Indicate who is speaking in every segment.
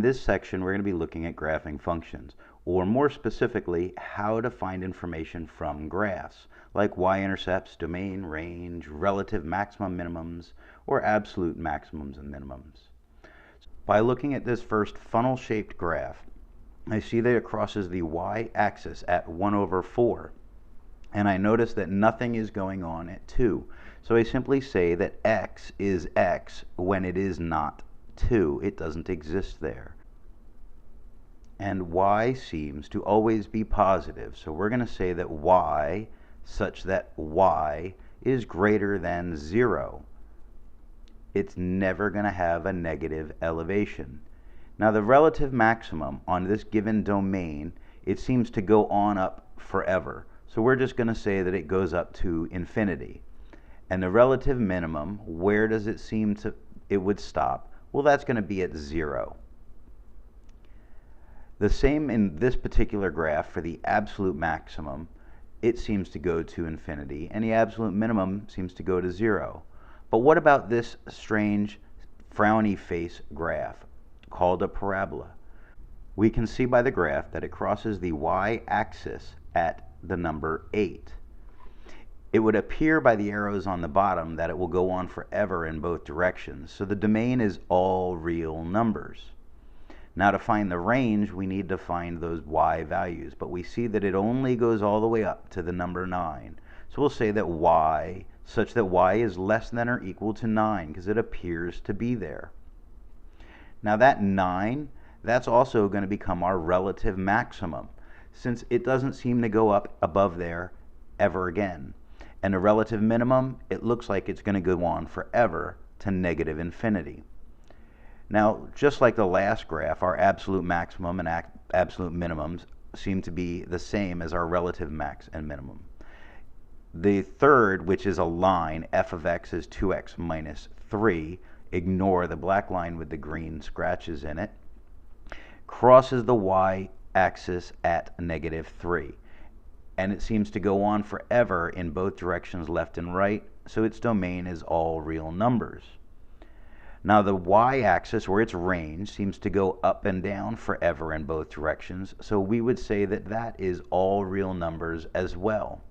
Speaker 1: this section, we're going to be looking at graphing functions, or more specifically, how to find information from graphs, like y-intercepts, domain, range, relative maximum minimums, or absolute maximums and minimums. By looking at this first funnel-shaped graph, I see that it crosses the y-axis at 1/4, and I notice that nothing is going on at 2. So I simply say that x is x when it is not 2. It doesn't exist there. And y seems to always be positive. So we're going to say that y, such that y is greater than 0. It's never going to have a negative elevation. Now the relative maximum on this given domain, it seems to go on up forever. So we're just going to say that it goes up to infinity. And the relative minimum, where does it seem to it would stop? Well, that's going to be at 0. The same in this particular graph for the absolute maximum. It seems to go to infinity, and the absolute minimum seems to go to 0. But what about this strange frowny face graph called a parabola? We can see by the graph that it crosses the y-axis at the number 8. It would appear by the arrows on the bottom that it will go on forever in both directions, so the domain is all real numbers. Now to find the range, we need to find those y values, but we see that it only goes all the way up to the number 9. So we'll say that y, such that y is less than or equal to 9, because it appears to be there. Now that 9, that's also going to become our relative maximum, since it doesn't seem to go up above there ever again. And the relative minimum, it looks like it's going to go on forever to negative infinity. Now, just like the last graph, our absolute maximum and absolute minimums seem to be the same as our relative max and minimum. The third, which is a line, f of x is 2x minus 3, ignore the black line with the green scratches in it, crosses the y-axis at negative 3. And it seems to go on forever in both directions, left and right, so its domain is all real numbers. Now the y-axis, or its range, seems to go up and down forever in both directions, so we would say that that is all real numbers as well.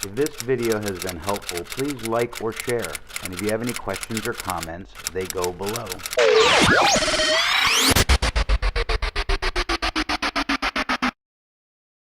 Speaker 1: If this video has been helpful, please like or share, and if you have any questions or comments, they go below.